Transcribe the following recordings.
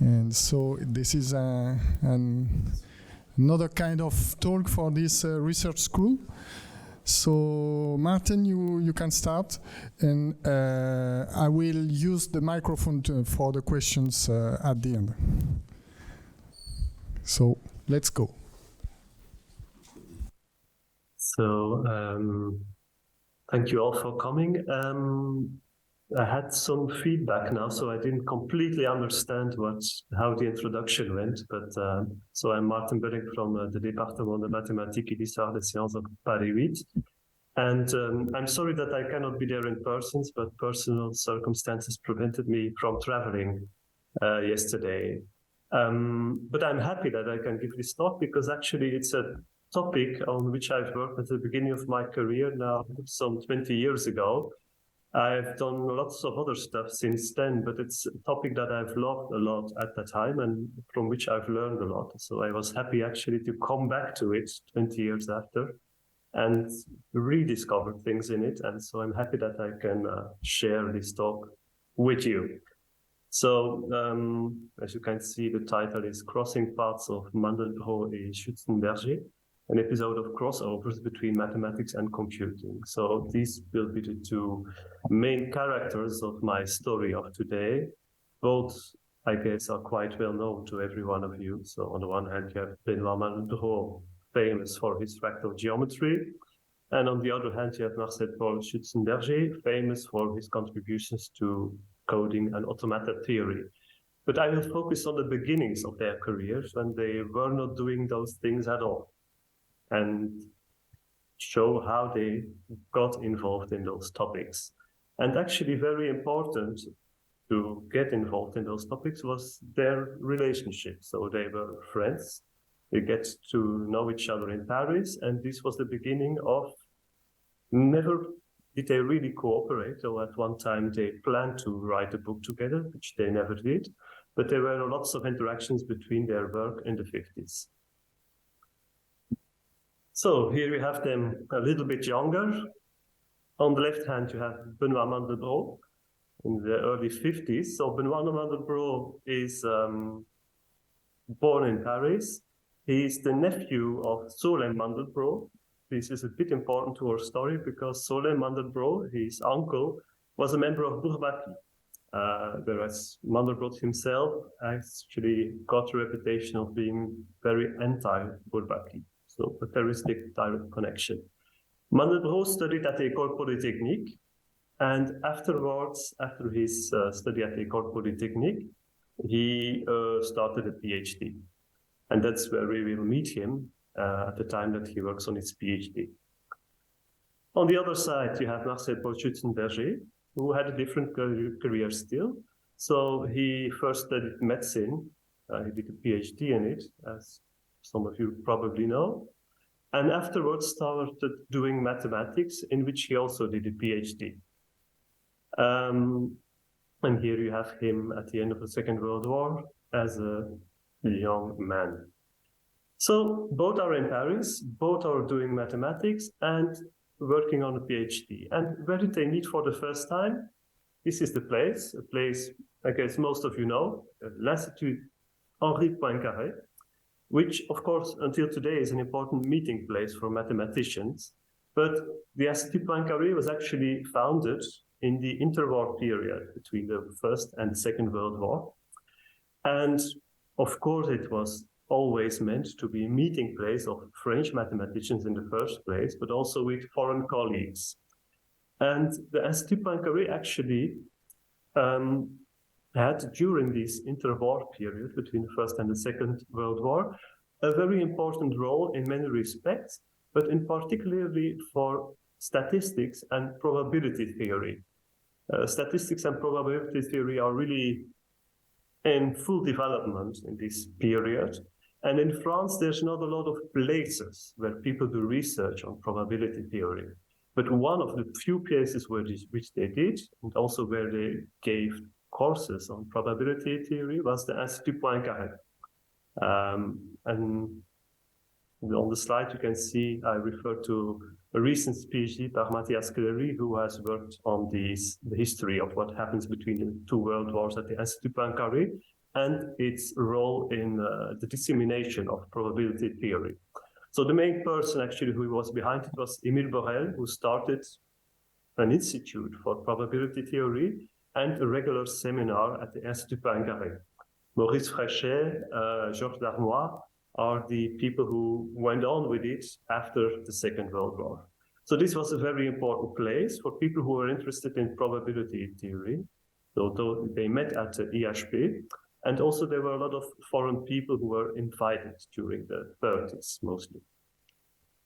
And so this is another kind of talk for this research school. So Maarten, you can start, and I will use the microphone for the questions at the end. So let's go. So thank you all for coming. I had some feedback now, so I didn't completely understand how the introduction went. But so I'm Maarten Bullynck from the Département de Mathématiques et d'Histoire des Sciences of Paris 8. And I'm sorry that I cannot be there in person, but personal circumstances prevented me from traveling yesterday. But I'm happy that I can give this talk because actually it's a topic on which I've worked at the beginning of my career now, some 20 years ago. I've done lots of other stuff since then, but it's a topic that I've loved a lot at the time and from which I've learned a lot. So I was happy actually to come back to it 20 years after and rediscover things in it. And so I'm happy that I can share this talk with you. So as you can see, the title is Crossing Paths of Mandelbrot and Schützenberger, an episode of crossovers between mathematics and computing. So these will be the two main characters of my story of today. Both, I guess, are quite well known to every one of you. So on the one hand, you have Benoît Mandelbrot, famous for his fractal geometry. And on the other hand, you have Mandelbrot and Schützenberger, famous for his contributions to coding and automata theory. But I will focus on the beginnings of their careers when they were not doing those things at all, and show how they got involved in those topics. And actually very important to get involved in those topics was their relationship. So they were friends, they get to know each other in Paris, and this was the beginning of never did they really cooperate, or at one time they planned to write a book together, which they never did, but there were lots of interactions between their work in the 50s. So here we have them a little bit younger. On the left hand, you have Benoît Mandelbrot in the early 50s. So Benoît Mandelbrot is born in Paris. He is the nephew of Solène Mandelbrot. This is a bit important to our story because Solène Mandelbrot, his uncle, was a member of Bourbaki, whereas Mandelbrot himself actually got a reputation of being very anti-Bourbaki. So, but there is a direct connection. Mandelbrot studied at the École Polytechnique, and afterwards, after his study at the École Polytechnique, he started a PhD. And that's where we will meet him at the time that he works on his PhD. On the other side, you have Mandelbrot and Schützenberger, who had a different career still. So he first studied medicine. He did a PhD in it, as some of you probably know, and afterwards started doing mathematics, in which he also did a PhD. And here you have him at the end of the Second World War as a young man. So both are in Paris, both are doing mathematics and working on a PhD. And where did they meet for the first time? This is the place, a place I guess most of you know, l'Institut Henri Poincaré, which, of course, until today is an important meeting place for mathematicians. But the Institut Poincaré was actually founded in the interwar period between the First and Second World War. And of course, it was always meant to be a meeting place of French mathematicians in the first place, but also with foreign colleagues. And the Institut Poincaré actually had, during this interwar period between the First and the Second World War, a very important role in many respects, but in particularly for statistics and probability theory. Statistics and probability theory are really in full development in this period. And in France, there's not a lot of places where people do research on probability theory. But one of the few places which they did, and also where they gave courses on probability theory, was the Institut Poincaré. And on the slide you can see I refer to a recent PhD by Matthias Clery, who has worked on the history of what happens between the two world wars at the Institut Poincaré. and its role in the dissemination of probability theory. So the main person actually who was behind it was Émile Borel, who started an institute for probability theory and a regular seminar at the Institut Poincaré. Maurice Fréchet, Georges Darmois are the people who went on with it after the Second World War. So this was a very important place for people who were interested in probability theory. So they met at the IHP, and also there were a lot of foreign people who were invited during the 30s mostly.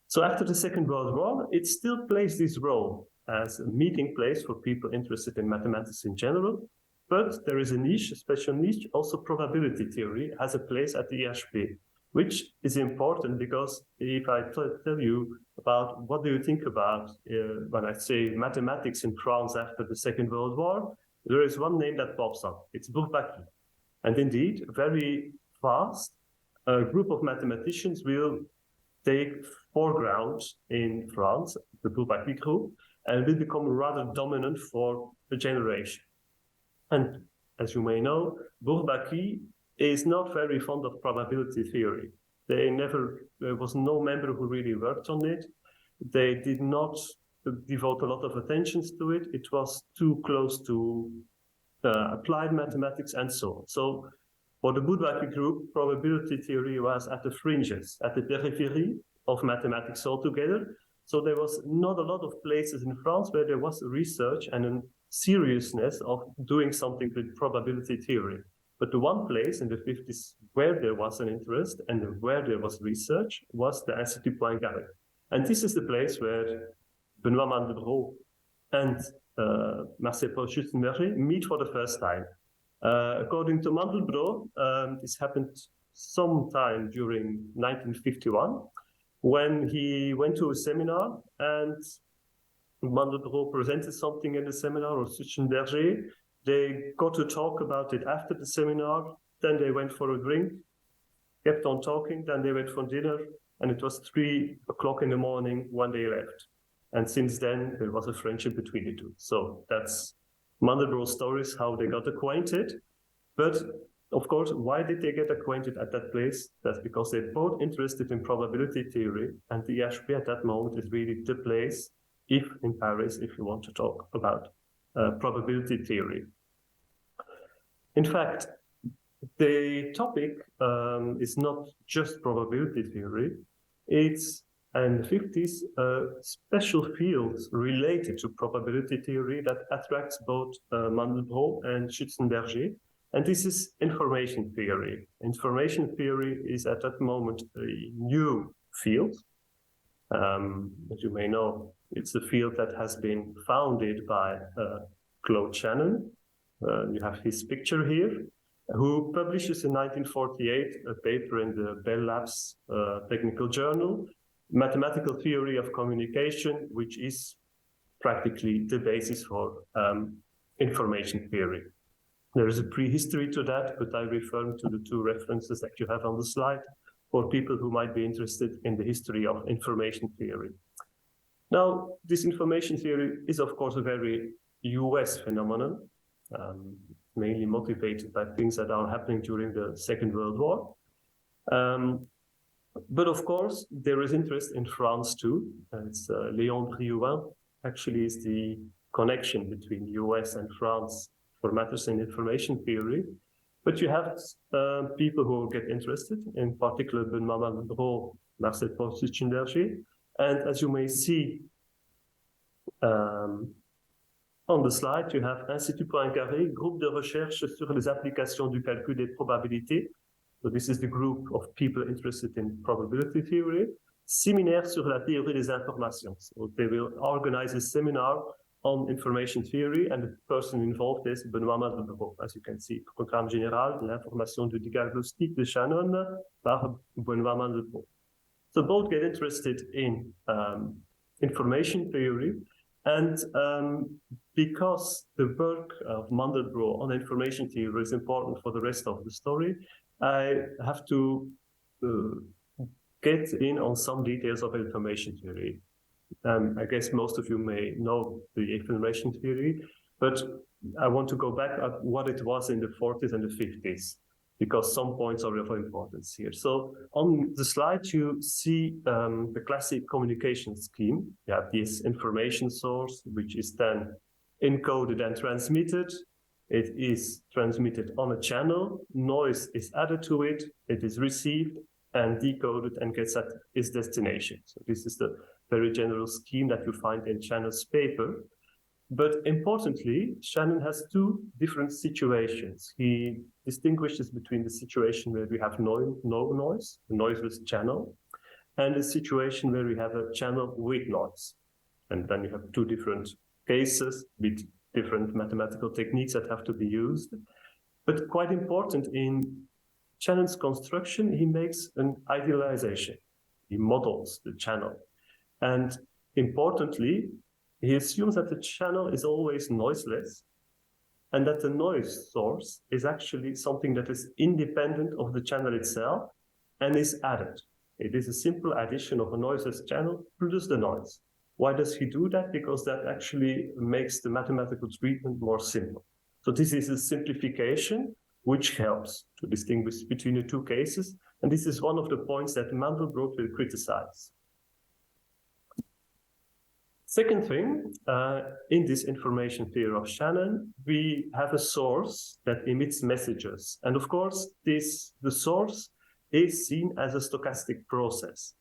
So after the Second World War, it still plays this role as a meeting place for people interested in mathematics in general, but there is a niche, a special niche, also probability theory has a place at the IHP, which is important because if I tell you about what do you think about when I say mathematics in France after the Second World War, there is one name that pops up. It's Bourbaki. And indeed, very fast, a group of mathematicians will take foreground in France, the Bourbaki group, and will become rather dominant for a generation. And as you may know, Bourbaki is not very fond of probability theory. There was no member who really worked on it. They did not devote a lot of attention to it. It was too close to applied mathematics and so on. So for the Bourbaki group, probability theory was at the fringes, at the periphery of mathematics altogether. So there was not a lot of places in France where there was research and a seriousness of doing something with probability theory. But the one place in the 50s where there was an interest and where there was research was the Institut Poincaré. And this is the place where Benoît Mandelbrot and Maarten Bullynck Schützenberger meet for the first time. According to Mandelbrot, this happened sometime during 1951 when he went to a seminar and Mandelbrot presented something in the seminar, or Schützenberger. They got to talk about it after the seminar, then they went for a drink, kept on talking, then they went for dinner, and it was 3 o'clock in the morning when they left. And since then, there was a friendship between the two. So that's Mandelbrot's stories, how they got acquainted. But of course, why did they get acquainted at that place? That's because they're both interested in probability theory, and the IHP at that moment is really the place, if in Paris, if you want to talk about probability theory. In fact, the topic is not just probability theory. It's, in the 50s, special fields related to probability theory that attracts both Mandelbrot and Schützenberger. And this is information theory. Information theory is at that moment a new field. As you may know, it's a field that has been founded by Claude Shannon. You have his picture here, who publishes in 1948 a paper in the Bell Labs Technical Journal, Mathematical Theory of Communication, which is practically the basis for information theory. There is a prehistory to that, but I refer to the two references that you have on the slide for people who might be interested in the history of information theory. Now, this information theory is, of course, a very US phenomenon, mainly motivated by things that are happening during the Second World War. But of course, there is interest in France too. It's Léon Briouin actually is the connection between US and France for matters in information theory. But you have people who get interested, in particular Benoît Mandelbrot, Maarten Bullynck Schützenberger. And as you may see on the slide, you have Institut Poincaré, Groupe de recherche sur les applications du calcul des probabilités. So this is the group of people interested in probability theory. Séminaire sur la théorie des informations. So they will organize a seminar on information theory, and the person involved is Benoît Mandelbrot. As you can see, Programme général de l'information du diagnostic de Shannon par Benoît Mandelbrot. So both get interested in information theory, and because the work of Mandelbrot on information theory is important for the rest of the story, I have to get in on some details of information theory. I guess most of you may know the information theory, but I want to go back at what it was in the 40s and the 50s. because some points are of importance here. So on the slide, you see the classic communication scheme. You have this information source, which is then encoded and transmitted. It is transmitted on a channel, noise is added to it, it is received and decoded and gets at its destination. So this is the very general scheme that you find in Shannon's paper. But importantly, Shannon has two different situations. He distinguishes between the situation where we have no noise, a noiseless channel, and the situation where we have a channel with noise. And then you have two different cases with different mathematical techniques that have to be used. But quite important, in Shannon's construction, he makes an idealization. He models the channel. And importantly, he assumes that the channel is always noiseless and that the noise source is actually something that is independent of the channel itself and is added. It is a simple addition of a noiseless channel plus the noise. Why does he do that? Because that actually makes the mathematical treatment more simple. So this is a simplification which helps to distinguish between the two cases. And this is one of the points that Mandelbrot will criticize. Second thing, in this information theory of Shannon, we have a source that emits messages. And of course, the source is seen as a stochastic process.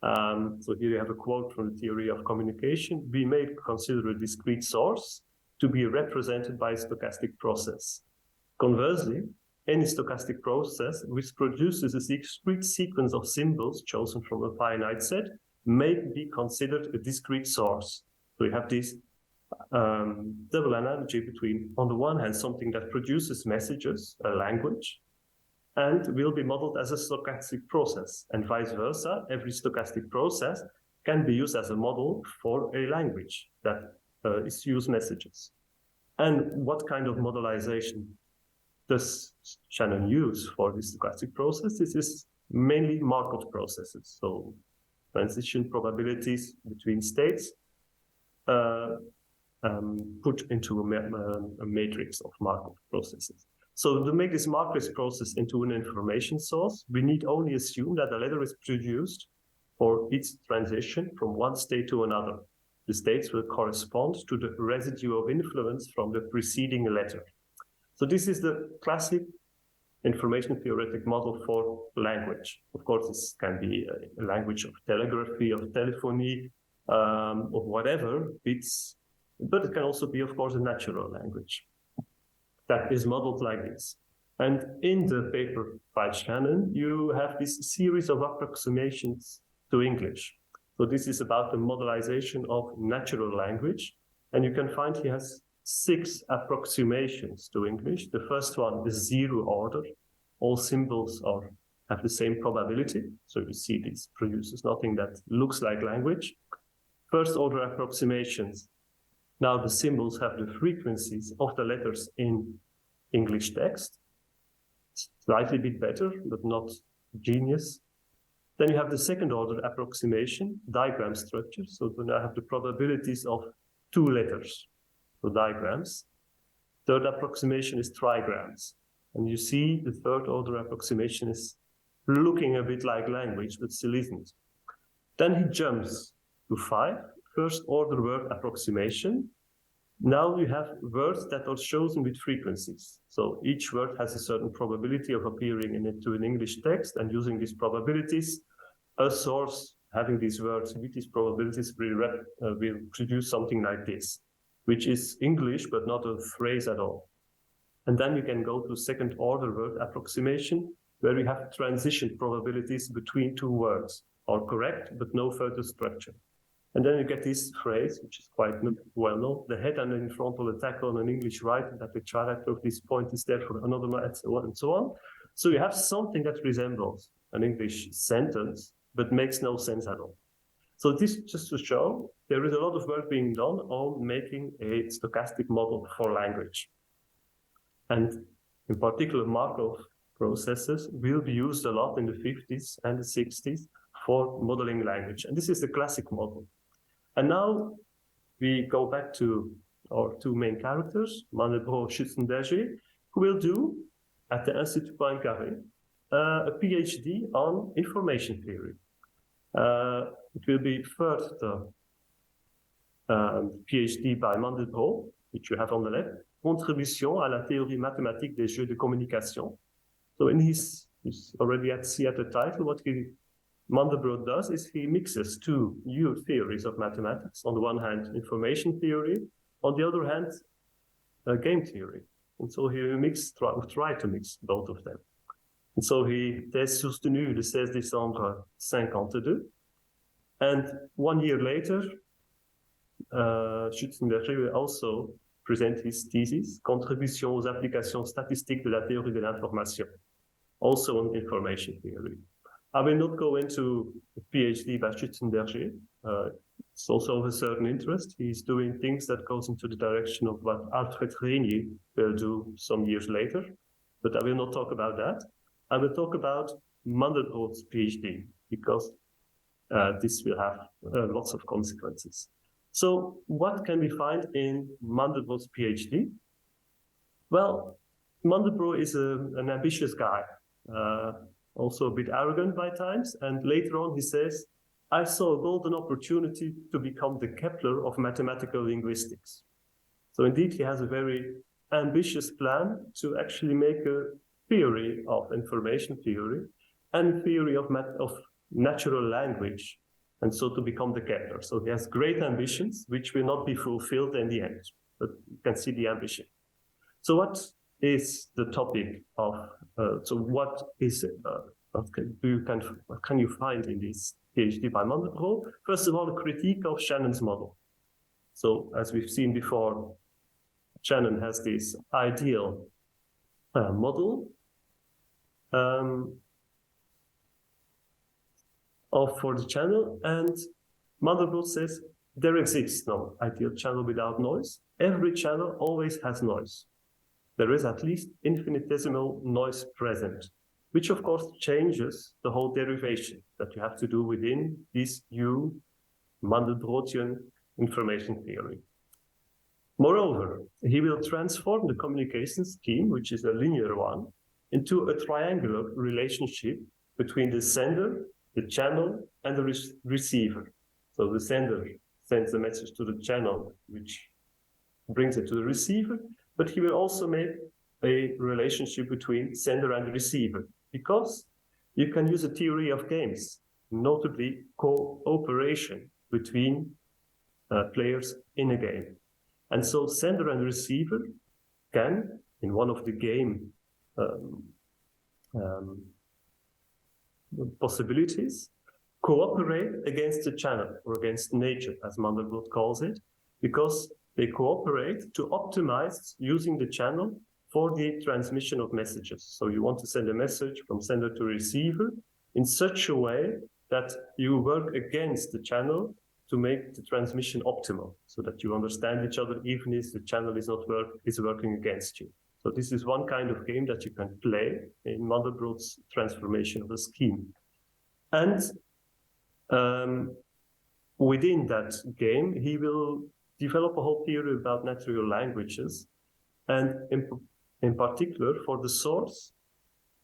So here you have a quote from the theory of communication. We may consider a discrete source to be represented by a stochastic process. Conversely, any stochastic process which produces a discrete sequence of symbols chosen from a finite set may be considered a discrete source. So you have this double analogy between, on the one hand, something that produces messages, a language, and will be modeled as a stochastic process, and vice versa. Every stochastic process can be used as a model for a language that issues messages. And what kind of modelization does Shannon use for this stochastic process? This is mainly Markov processes, so transition probabilities between states put into a matrix of Markov processes. So to make this Markov process into an information source, we need only assume that a letter is produced for each transition from one state to another. The states will correspond to the residue of influence from the preceding letter. So this is the classic information theoretic model for language. Of course, this can be a language of telegraphy, of telephony, of whatever. But it can also be, of course, a natural language that is modeled like this. And in the paper by Shannon, you have this series of approximations to English. So this is about the modelization of natural language. And you can find he has 6 approximations to English. The first one is 0 order. All symbols have the same probability. So you see this produces nothing that looks like language. First order approximations. Now the symbols have the frequencies of the letters in English text. Slightly bit better, but not genius. Then you have the second order approximation, diagram structure. So then I have the probabilities of 2 letters, so diagrams. Third approximation is trigrams. And you see the third order approximation is looking a bit like language, but still isn't. Then he jumps to 5, first order word approximation. Now you have words that are chosen with frequencies. So each word has a certain probability of appearing into an English text, and using these probabilities, a source having these words with these probabilities will produce something like this, which is English, but not a phrase at all. And then you can go to second order word approximation, where we have transition probabilities between 2 words, are correct, but no further structure. And then you get this phrase, which is quite well known: the head and the frontal attack on an English writing, that the character of this point is there for another, and so on and so on. So you have something that resembles an English sentence, but makes no sense at all. So this just to show there is a lot of work being done on making a stochastic model for language. And in particular, Markov processes will be used a lot in the 50s and the 60s for modeling language. And this is the classic model. And now we go back to our 2 main characters, Mandelbrot and Schützenberger, who will do at the Institut Poincaré a PhD on information theory. It will be first PhD by Mandelbrot, which you have on the left, Contribution à la théorie mathématique des jeux de communication. So in his already at see at the title, what Mandelbrot does is he mixes two new theories of mathematics. On the one hand, information theory, on the other hand, game theory. And so he try to mix both of them. And so he thèse soutenue le 16 décembre 52. And 1 year later, Schützenberger will also present his thesis, Contribution aux applications statistiques de la théorie de l'information, also on information theory. I will not go into a PhD by Schützenberger. It's also of a certain interest. He's doing things that goes into the direction of what Alfred Régnier will do some years later, but I will not talk about that. I will talk about Mandelbrot's PhD, because this will have lots of consequences. So what can we find in Mandelbrot's PhD? Well, Mandelbrot is an ambitious guy, also a bit arrogant by times, and later on he says, I saw a golden opportunity to become the Kepler of mathematical linguistics. So indeed, he has a very ambitious plan to actually make a theory of information theory and theory of natural language, and so to become the Kepler. So he has great ambitions, which will not be fulfilled in the end, but you can see the ambition. So what is the topic of, what can you find in this PhD by Mandelbrot? First of all, a critique of Shannon's model. So as we've seen before, Shannon has this ideal model for the channel, and Mandelbrot says there exists no ideal channel without noise. Every channel always has noise. There is at least infinitesimal noise present, which of course changes the whole derivation that you have to do within this new Mandelbrotian information theory. Moreover, he will transform the communication scheme, which is a linear one, into a triangular relationship between the sender, the channel, and the receiver. So the sender sends the message to the channel, which brings it to the receiver, but he will also make a relationship between sender and receiver, because you can use a theory of games, notably cooperation between players in a game. And so sender and receiver can, in one of the game possibilities, cooperate against the channel, or against nature, as Mandelbrot calls it, because they cooperate to optimize using the channel for the transmission of messages. So you want to send a message from sender to receiver in such a way that you work against the channel to make the transmission optimal, so that you understand each other even if the channel is working against you. So this is one kind of game that you can play in Mandelbrot's transformation of the scheme. And within that game, he will develop a whole theory about natural languages. And in particular, for the source,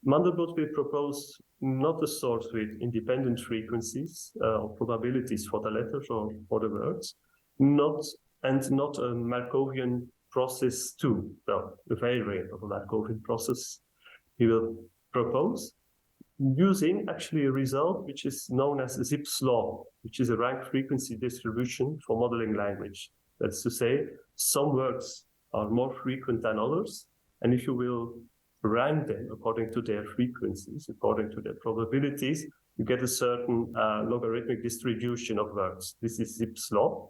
Mandelbrot will propose not a source with independent frequencies or probabilities for the letters or for the words, not a Markovian process too, well, the variant of a Markovian process he will propose, using actually a result which is known as Zipf's law, which is a rank frequency distribution for modeling language. That's to say, some words are more frequent than others, and if you will rank them according to their frequencies, according to their probabilities, you get a certain logarithmic distribution of words. This is Zipf's law.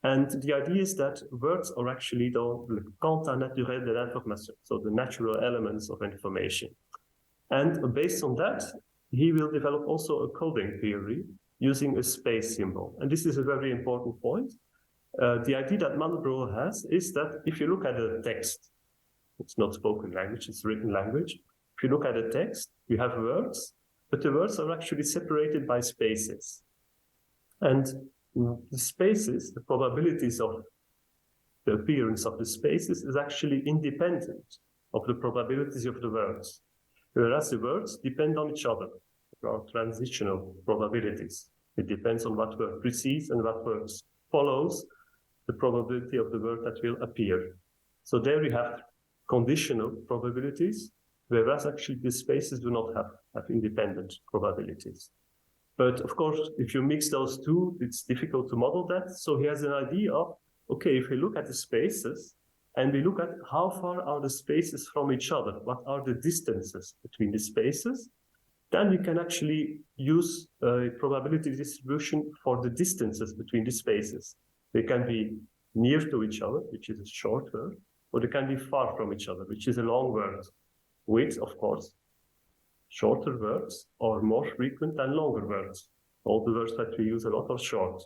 And the idea is that words are actually le quanta naturel de l'information, so the natural elements of information. And based on that, he will develop also a coding theory using a space symbol. And this is a very important point. The idea that Mandelbrot has is that if you look at a text, it's not spoken language, it's written language. If you look at a text, you have words, but the words are actually separated by spaces. And the spaces, the probabilities of the appearance of the spaces is actually independent of the probabilities of the words, whereas the words depend on each other. There are transitional probabilities. It depends on what word precedes and what word follows the probability of the word that will appear. So there we have conditional probabilities, whereas actually the spaces do not have independent probabilities. But of course, if you mix those two, it's difficult to model that. So he has an idea of, okay, if we look at the spaces and we look at how far are the spaces from each other, what are the distances between the spaces, then we can actually use a probability distribution for the distances between the spaces. They can be near to each other, which is a short word, or they can be far from each other, which is a long word, with, of course, shorter words are more frequent than longer words. All the words that we use a lot are short.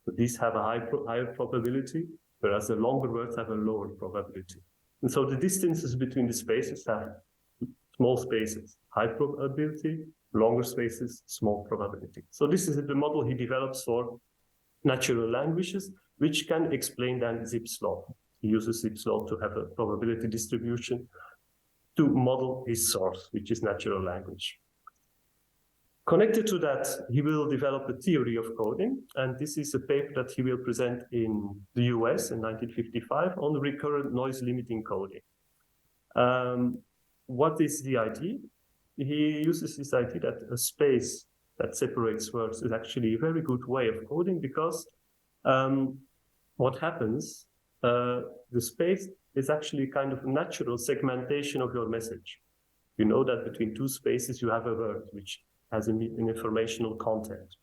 But these have a higher probability, whereas the longer words have a lower probability. And so the distances between the spaces have small spaces, high probability, longer spaces, small probability. So this is the model he develops for natural languages, which can explain then Zipf's law. He uses Zipf's law to have a probability distribution to model his source, which is natural language. Connected to that, he will develop a theory of coding, and this is a paper that he will present in the US in 1955 on recurrent noise limiting coding. What is the idea? He uses this idea that a space that separates words is actually a very good way of coding, because what happens, the space is actually kind of a natural segmentation of your message. You know that between two spaces you have a word which has an informational content.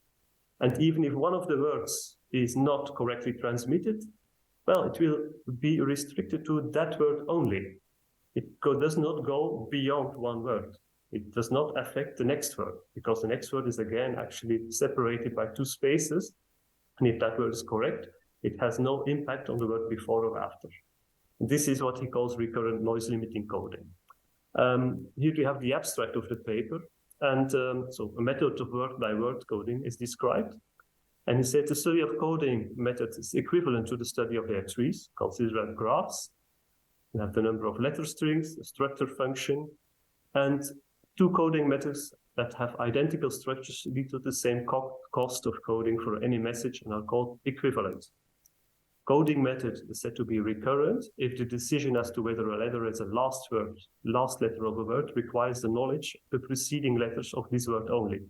And even if one of the words is not correctly transmitted, well, it will be restricted to that word only. It does not go beyond one word. It does not affect the next word, because the next word is again actually separated by two spaces. And if that word is correct, it has no impact on the word before or after. This is what he calls recurrent noise limiting coding. Here we have the abstract of the paper. And so a method of word-by-word coding is described. And he said the study of coding methods is equivalent to the study of their trees. Consider that graphs. You have the number of letter strings, a structure function, and two coding methods that have identical structures lead to the same cost of coding for any message and are called equivalent. Coding method is said to be recurrent if the decision as to whether a letter is a last letter of a word requires the knowledge of the preceding letters of this word only.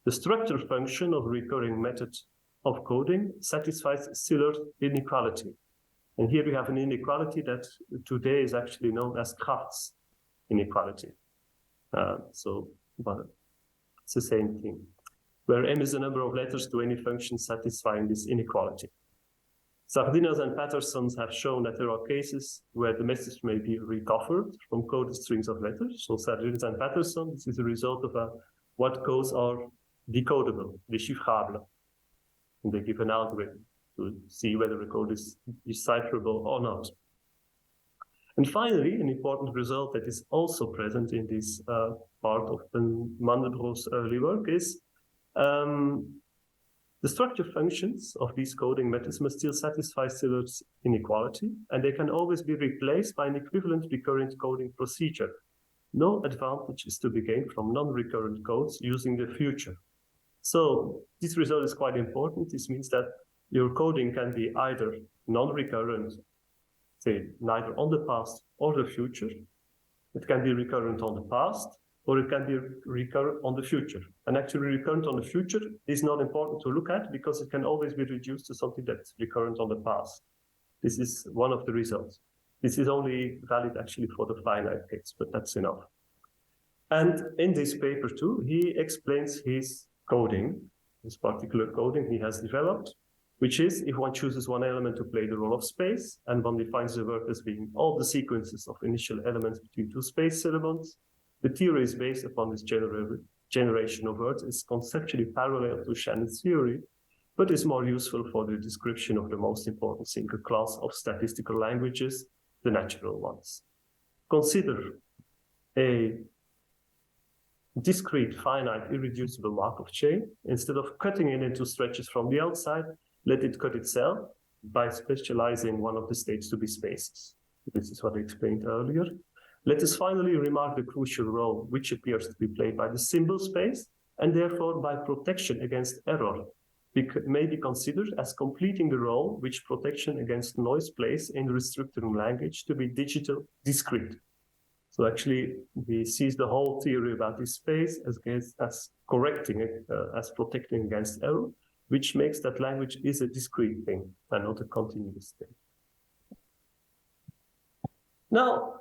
The structure function of a recurring method of coding satisfies Shiller inequality. And here we have an inequality that today is actually known as Kraft's inequality. But it's the same thing, where m is the number of letters to any function satisfying this inequality. Sardinas and Pattersons have shown that there are cases where the message may be recovered from coded strings of letters. So Sardinas and Patterson, this is a result of what codes are decodable, decipherable. And they give an algorithm to see whether a code is decipherable or not. And finally, an important result that is also present in this part of Mandelbrot's early work is the structure functions of these coding methods must still satisfy Shiller's inequality, and they can always be replaced by an equivalent recurrent coding procedure. No advantage is to be gained from non-recurrent codes using the future. So this result is quite important. This means that your coding can be either non-recurrent, say neither on the past or the future. It can be recurrent on the past, or it can be recurrent on the future. And actually recurrent on the future is not important to look at because it can always be reduced to something that's recurrent on the past. This is one of the results. This is only valid actually for the finite case, but that's enough. And in this paper too, he explains his coding, this particular coding he has developed, which is if one chooses one element to play the role of space, and one defines the word as being all the sequences of initial elements between two space elements, the theory is based upon this generation of words. It's conceptually parallel to Shannon's theory, but is more useful for the description of the most important single class of statistical languages, the natural ones. Consider a discrete, finite, irreducible Markov chain. Instead of cutting it into stretches from the outside, let it cut itself by specializing one of the states to be spaces. This is what I explained earlier. Let us finally remark the crucial role which appears to be played by the symbol space, and therefore by protection against error, may be considered as completing the role which protection against noise plays in the restructuring language to be digital discrete. So actually, we see the whole theory about this space as correcting it, as protecting against error, which makes that language is a discrete thing and not a continuous thing. Now,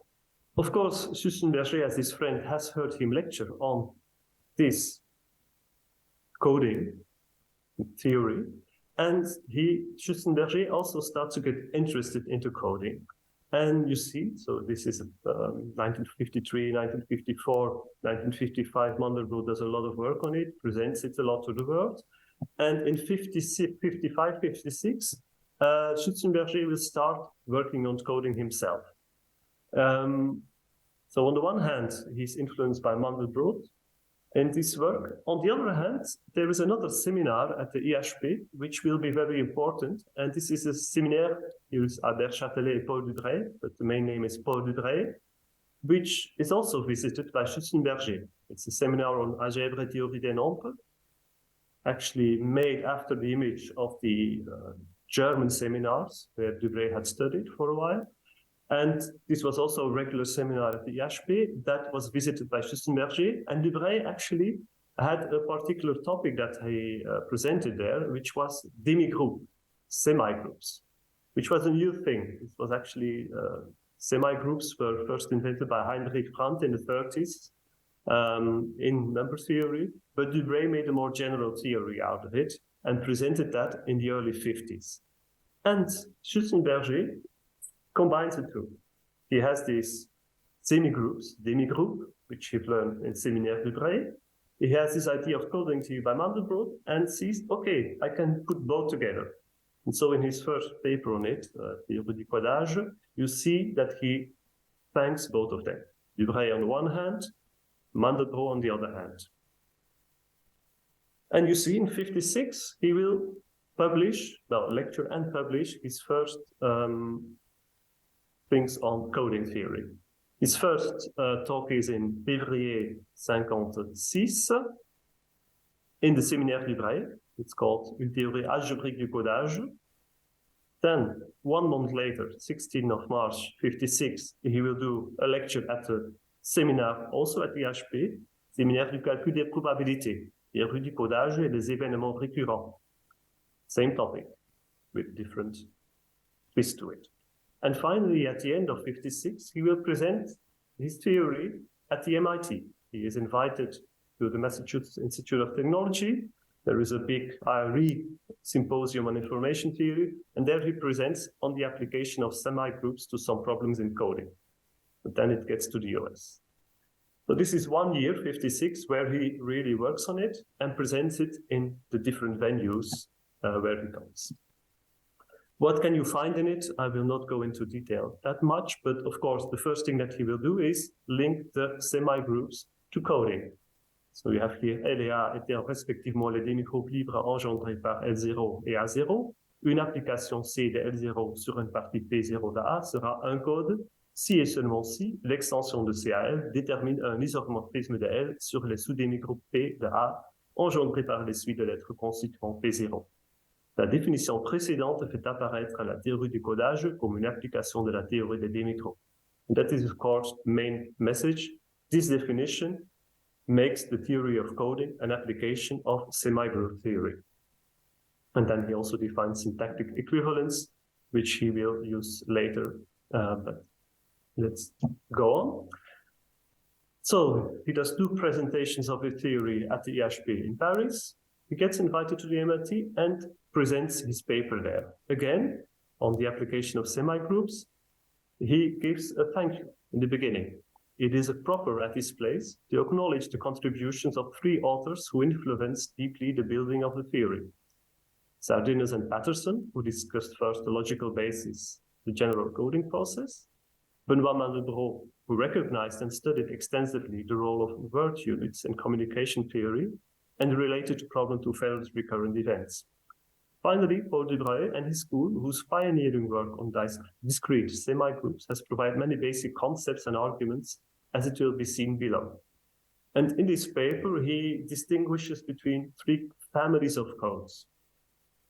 of course, Schützenberger, as his friend, has heard him lecture on this coding theory, and Schützenberger also starts to get interested into coding. And you see, so this is 1953, 1954, 1955, Mandelbrot does a lot of work on it, presents it a lot to the world. And in 55, 56, Schützenberger will start working on coding himself. So on the one hand, he's influenced by Mandelbrot in this work. On the other hand, there is another seminar at the IHP, which will be very important. And this is a seminar, here is Albert Châtelet and Paul Dudray, but the main name is Paul Dudray, which is also visited by Schützenberger. It's a seminar on algèbre et théorie des nombres, actually made after the image of the German seminars where Dudray had studied for a while. And this was also a regular seminar at the IHP that was visited by Schützenberger. And Dudray actually had a particular topic that he presented there, which was demi-group, semi-groups, which was a new thing. It was actually, semi-groups were first invented by Heinrich Brandt in the 30s in number theory, but Dudray made a more general theory out of it and presented that in the early 50s. And Schützenberger combines the two. He has these semi-groups, demi-group, which he learned in Séminaire Dudray. He has this idea of coding theory by Mandelbrot and sees, okay, I can put both together. And so in his first paper on it, Théorie du codage, you see that he thanks both of them. Dudray on the one hand, Mandelbrot on the other hand. And you see in 56, he will lecture and publish his first things on coding theory. His first talk is in Février 56 in the Séminaire Dudray. It's called Une théorie algébrique du codage. Then 1 month later, 16th of March 56, he will do a lecture at a seminar also at the IHP, Séminaire du calcul des probabilités, théorie du codage et des événements récurrents. Same topic with different twist to it. And finally, at the end of 56, he will present his theory at the MIT. He is invited to the Massachusetts Institute of Technology. There is a big IRE symposium on information theory, and there he presents on the application of semi-groups to some problems in coding. But then it gets to the US. So this is 1 year, 56, where he really works on it and presents it in the different venues where he comes. What can you find in it? I will not go into detail that much, but of course, the first thing that he will do is link the semi-groups to coding. So you have here L et A étant respectivement les demi-groupes libres engendrés par L0 et A0. Une application C de L0 sur une partie P0 de A sera un code si et seulement si l'extension de C à L détermine un isomorphisme de L sur les sous-demi-groupes P de A engendrés par les suites de lettres constituant P0. La définition précédente fait apparaître la théorie du codage comme une application de la théorie des demi-groupes. That is, of course, the main message. This definition makes the theory of coding an application of semi-group theory. And then he also defines syntactic equivalence, which he will use later. But let's go on. So he does 2 presentations of the theory at the IHP in Paris. He gets invited to the MIT and presents his paper there. Again, on the application of semi-groups, he gives a thank you in the beginning. It is proper at this place to acknowledge the contributions of 3 authors who influenced deeply the building of the theory. Sardinus and Patterson, who discussed first the logical basis, the general coding process. Benoît Mandelbrot, who recognized and studied extensively the role of word units in communication theory and related the problem to failed recurrent events. Finally, Paul Dubreuil and his school, whose pioneering work on discrete semi-groups has provided many basic concepts and arguments, as it will be seen below. And in this paper, he distinguishes between three families of codes.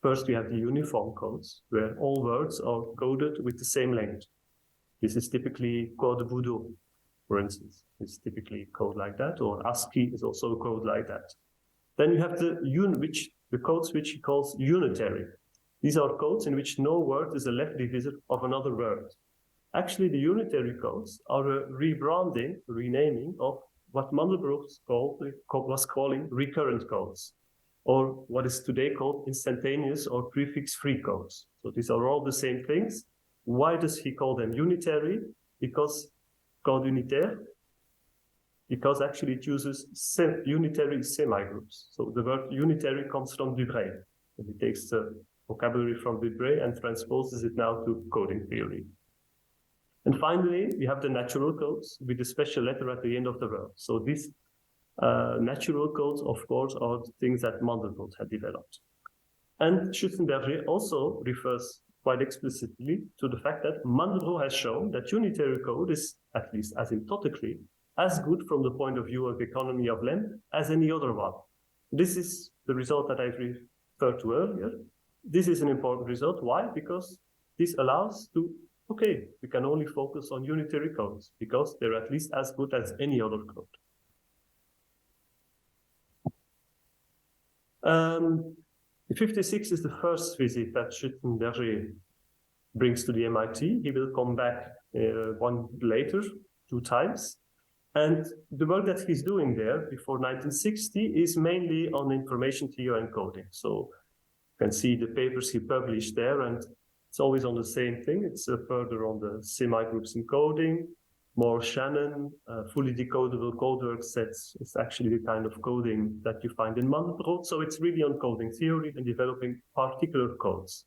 First, we have the uniform codes, where all words are coded with the same length. This is typically code Voodoo, for instance. It's typically a code like that, or ASCII is also a code like that. Then you have the codes which he calls unitary. These are codes in which no word is a left divisor of another word. Actually, the unitary codes are a renaming of what Mandelbrot was calling recurrent codes, or what is today called instantaneous or prefix-free codes. So these are all the same things. Why does he call them unitary? Because code unitaire, because actually it uses unitary semi-groups. So the word unitary comes from Dubreuil. And he takes the vocabulary from Dubreuil and transposes it now to coding theory. And finally, we have the natural codes with a special letter at the end of the word. So these natural codes, of course, are the things that Mandelbrot had developed. And Schützenberger also refers quite explicitly to the fact that Mandelbrot has shown that unitary code is, at least asymptotically, as good from the point of view of economy of length as any other one. This is the result that I referred to earlier. This is an important result. Why? Because this allows to, okay, we can only focus on unitary codes because they're at least as good as any other code. 56 is the first visit that Schützenberger brings to the MIT. He will come back one later, 2 times. And the work that he's doing there before 1960 is mainly on information theory and coding. So you can see the papers he published there, and it's always on the same thing. It's further on the semi-groups in coding, more Shannon, fully decodable codework sets is actually the kind of coding that you find in Mandelbrot. So it's really on coding theory and developing particular codes.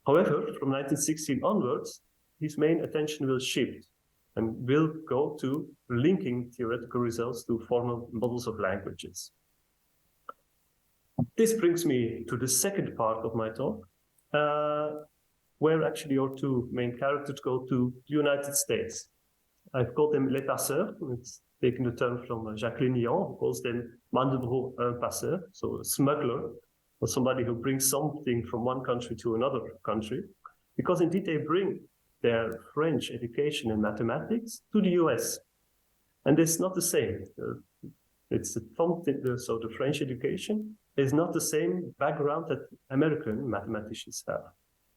However, from 1916 onwards, his main attention will shift and will go to linking theoretical results to formal models of languages. This brings me to the second part of my talk, where actually our 2 main characters go to the United States. I've called them les passeurs. It's taken the term from Jacques Lignon, who calls them Mandelbrot un passeur, so a smuggler, or somebody who brings something from one country to another country, because indeed they bring their French education in mathematics to the US. And it's not the same. So the French education is not the same background that American mathematicians have.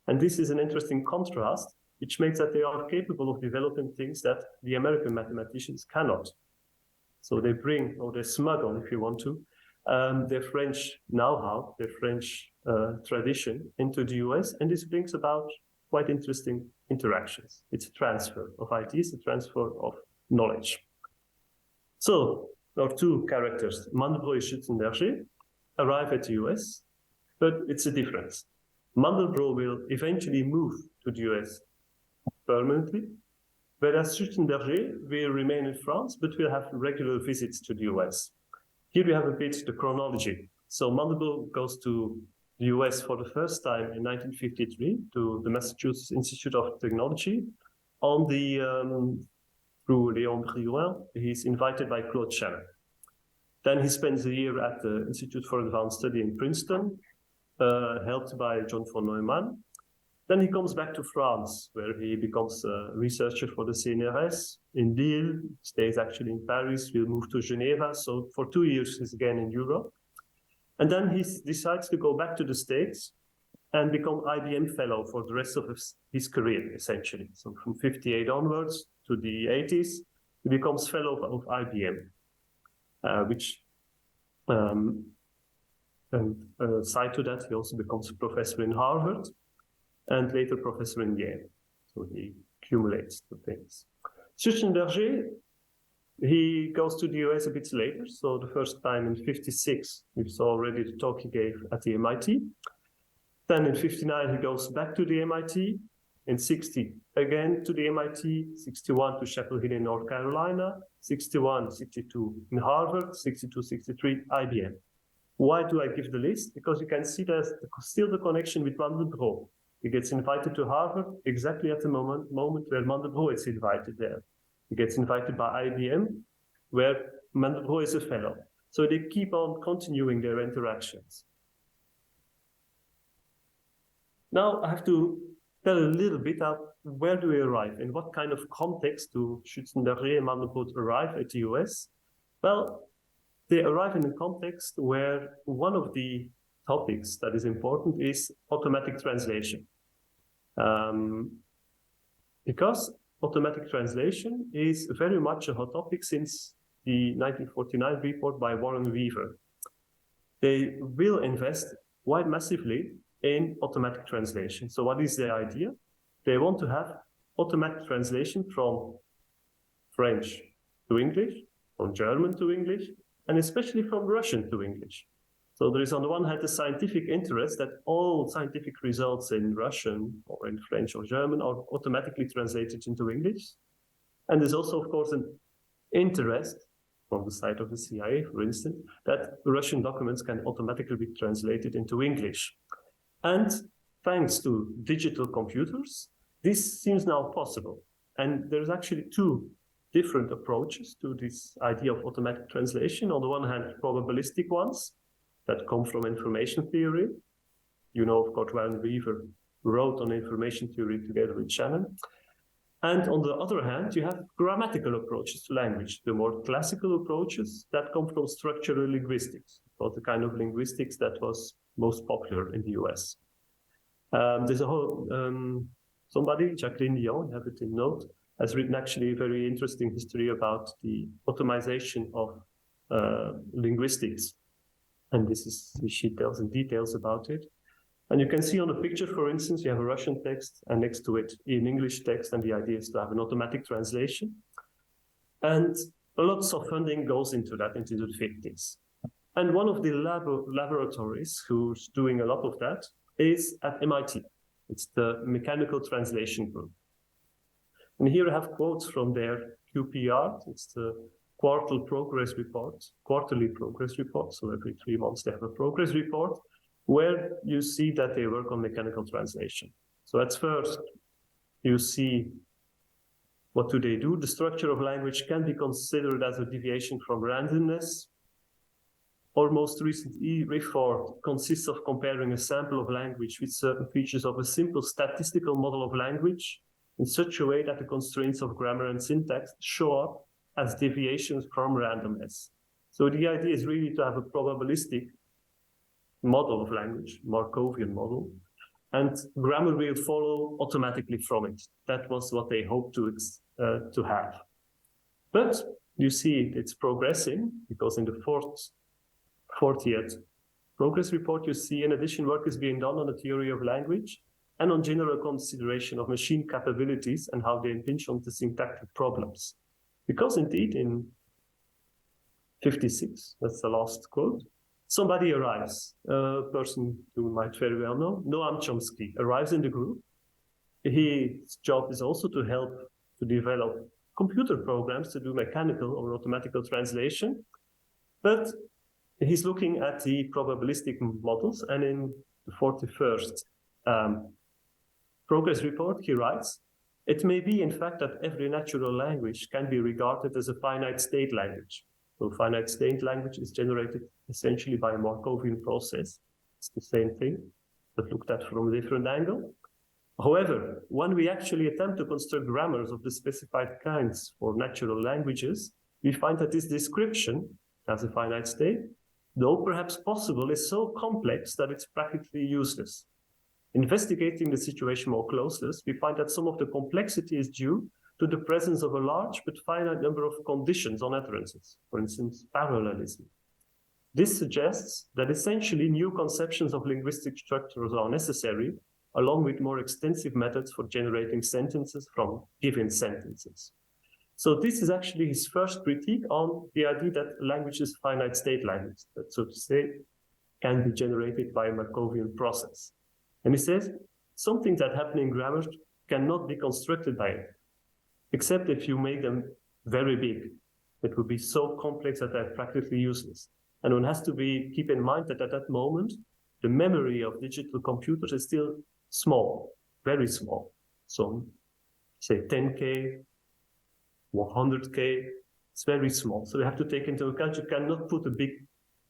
And this is an interesting contrast, which makes that they are capable of developing things that the American mathematicians cannot. So they bring, or they smuggle, if you want to, their French know-how, their French tradition into the US, and this brings about quite interesting interactions. It's a transfer of ideas, a transfer of knowledge. So our 2 characters, Mandelbrot and Schützenberger, arrive at the US, but it's a difference. Mandelbrot will eventually move to the US permanently, whereas Schützenberger will remain in France, but will have regular visits to the US. Here we have a bit the chronology. So Mandelbrot goes to the US for the first time in 1953 to the Massachusetts Institute of Technology. Through Léon Brillouin, he's invited by Claude Shannon. Then he spends a year at the Institute for Advanced Study in Princeton, helped by John von Neumann. Then he comes back to France, where he becomes a researcher for the CNRS in Lille, stays actually in Paris, will move to Geneva. So for 2 years, he's again in Europe. And then he decides to go back to the States and become IBM fellow for the rest of his career, essentially. So from 58 onwards to the 80s, he becomes fellow of IBM, side to that, he also becomes a professor in Harvard and later professor in Yale. So he accumulates the things. Schützenberger, he goes to the US a bit later. So the first time in 56, we saw already the talk he gave at the MIT. Then in 59, he goes back to the MIT. In 60, again to the MIT, 61 to Chapel Hill in North Carolina, 61, 62 in Harvard, 62, 63, IBM. Why do I give the list? Because you can see there's still the connection with Mandelbrot. He gets invited to Harvard exactly at the moment where Mandelbrot is invited there. He gets invited by IBM, where Mandelbrot is a fellow. So they keep on continuing their interactions. Now I have to tell a little bit about where do we arrive, in what kind of context do Schützenberger and Mandelbrot arrive at the US? Well, they arrive in a context where one of the topics that is important is automatic translation. Because automatic translation is very much a hot topic since the 1949 report by Warren Weaver. They will invest quite massively in automatic translation. So what is their idea? They want to have automatic translation from French to English, from German to English, and especially from Russian to English. So there is on the one hand a scientific interest that all scientific results in Russian or in French or German are automatically translated into English. And there's also, of course, an interest from the side of the CIA, for instance, that Russian documents can automatically be translated into English. And thanks to digital computers, this seems now possible. And there's actually two different approaches to this idea of automatic translation. On the one hand, probabilistic ones that come from information theory. You know, of course, Warren Weaver wrote on information theory together with Shannon. And on the other hand, you have grammatical approaches to language, the more classical approaches that come from structural linguistics, or the kind of linguistics that was most popular in the US. There's a whole, somebody, Jacqueline Dion, you have it in note, has written actually a very interesting history about the automation of linguistics. And this is, she tells in details about it. And you can see on the picture, for instance, you have a Russian text and next to it an English text, and the idea is to have an automatic translation. And lots of funding goes into that, into the 50s. And one of the laboratories who's doing a lot of that is at MIT. It's the Mechanical Translation Group. And here I have quotes from their QPR. It's the quarterly progress report. So every 3 months they have a progress report where you see that they work on mechanical translation. So at first, you see what do they do? The structure of language can be considered as a deviation from randomness. Our most recent report consists of comparing a sample of language with certain features of a simple statistical model of language in such a way that the constraints of grammar and syntax show up as deviations from randomness. So the idea is really to have a probabilistic model of language, Markovian model, and grammar will follow automatically from it. That was what they hoped to have. But you see it's progressing, because in the 40th progress report, you see in addition work is being done on the theory of language and on general consideration of machine capabilities and how they impinge on the syntactic problems. Because indeed in 56, that's the last quote, somebody arrives, a person you might very well know, Noam Chomsky, arrives in the group. His job is also to help to develop computer programs to do mechanical or automatical translation. But he's looking at the probabilistic models, and in the 41st progress report, he writes, "It may be, in fact, that every natural language can be regarded as a finite state language." So finite state language is generated essentially by a Markovian process. It's the same thing, but looked at from a different angle. However, when we actually attempt to construct grammars of the specified kinds for natural languages, we find that this description as a finite state, though perhaps possible, is so complex that it's practically useless. Investigating the situation more closely, we find that some of the complexity is due to the presence of a large but finite number of conditions on utterances, for instance, parallelism. This suggests that essentially new conceptions of linguistic structures are necessary, along with more extensive methods for generating sentences from given sentences. So this is actually his first critique on the idea that language is finite state language, that, so to say, can be generated by a Markovian process. And he says, something that happens in grammar cannot be constructed by it, except if you make them very big. It would be so complex that they're practically useless. And one has to keep in mind that at that moment, the memory of digital computers is still small, very small. So say 10K, 100K, it's very small. So you have to take into account, you cannot put a big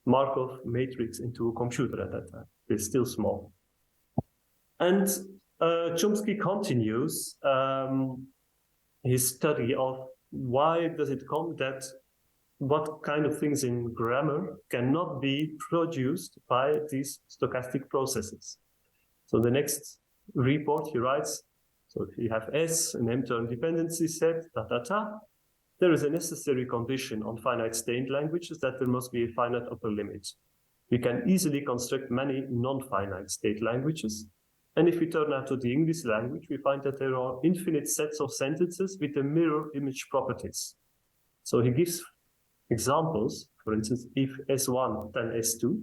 Markov matrix into a computer at that time. It's still small. And Chomsky continues his study of why does it come that what kind of things in grammar cannot be produced by these stochastic processes. So the next report he writes, so if you have S, an M-term dependency set, there is a necessary condition on finite state languages that there must be a finite upper limit. We can easily construct many non-finite state languages. And if we turn now to the English language, we find that there are infinite sets of sentences with the mirror image properties. So he gives examples, for instance, if S1, then S2,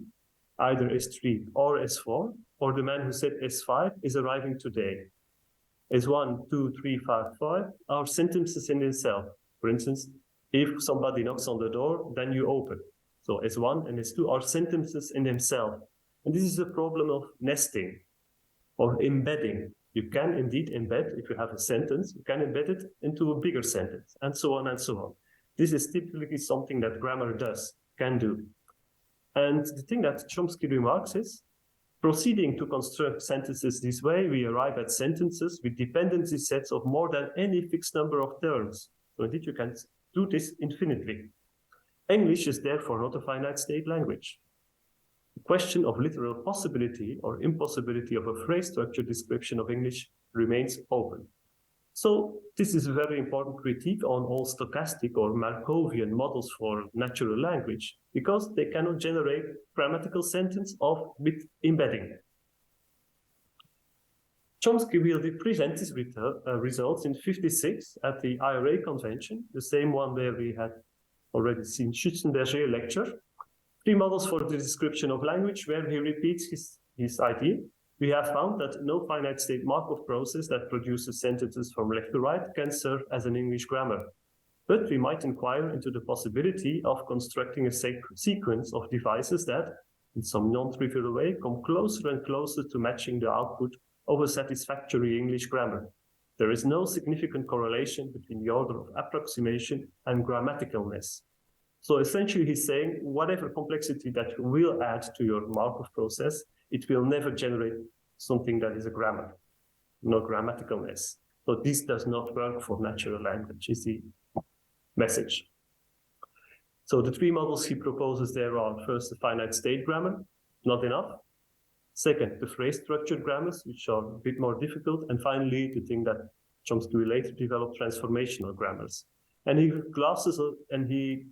either S3 or S4, or the man who said S5 is arriving today. S1, 2, 3, 5, 5 are sentences in themselves. For instance, if somebody knocks on the door, then you open. So S1 and S2 are sentences in themselves. And this is a problem of nesting or embedding. You can indeed embed, if you have a sentence, you can embed it into a bigger sentence, and so on and so on. This is typically something that grammar can do. And the thing that Chomsky remarks is, proceeding to construct sentences this way, we arrive at sentences with dependency sets of more than any fixed number of terms. So indeed, you can do this infinitely. English is therefore not a finite state language. The question of literal possibility or impossibility of a phrase structure description of English remains open. So this is a very important critique on all stochastic or Markovian models for natural language, because they cannot generate grammatical sentence with embedding. Chomsky will present his results in 1956 at the IRA convention, the same one where we had already seen Schützenberger lecture. 3 models for the description of language, where he repeats his idea. We have found that no finite state Markov process that produces sentences from left to right can serve as an English grammar. But we might inquire into the possibility of constructing a sequence of devices that, in some non-trivial way, come closer and closer to matching the output of a satisfactory English grammar. There is no significant correlation between the order of approximation and grammaticalness. So essentially he's saying, whatever complexity that you will add to your Markov process, it will never generate something that is a grammar, no grammaticalness. So this does not work for natural language, is the message. So the 3 models he proposes there are, first, the finite state grammar, not enough. Second, the phrase structured grammars, which are a bit more difficult. And finally, the thing that Chomsky will later develop, transformational grammars. And he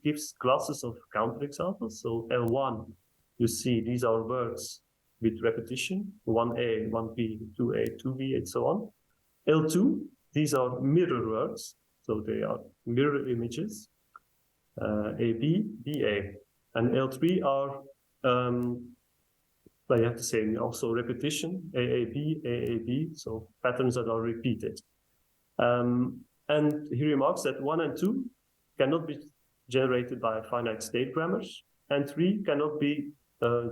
gives classes of counterexamples. So L1, you see, these are words with repetition, 1A, 1B, 2A, 2B, and so on. L2, these are mirror words, so they are mirror images, AB, BA. And L3 are, you have to say also repetition, AAB, AAB, so patterns that are repeated. And he remarks that 1 and 2 cannot be generated by finite state grammars, and 3 cannot be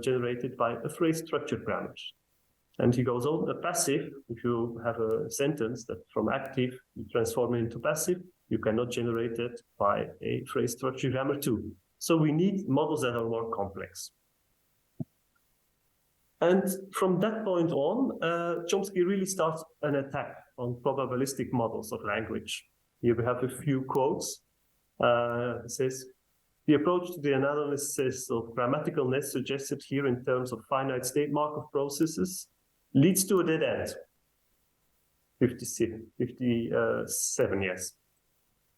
generated by a phrase structured grammars. And he goes on, a passive, if you have a sentence that from active you transform it into passive, you cannot generate it by a phrase structured grammar too. So we need models that are more complex. And from that point on, Chomsky really starts an attack on probabilistic models of language. Here we have a few quotes. It says, the approach to the analysis of grammaticalness suggested here in terms of finite state Markov processes leads to a dead end. 57, yes.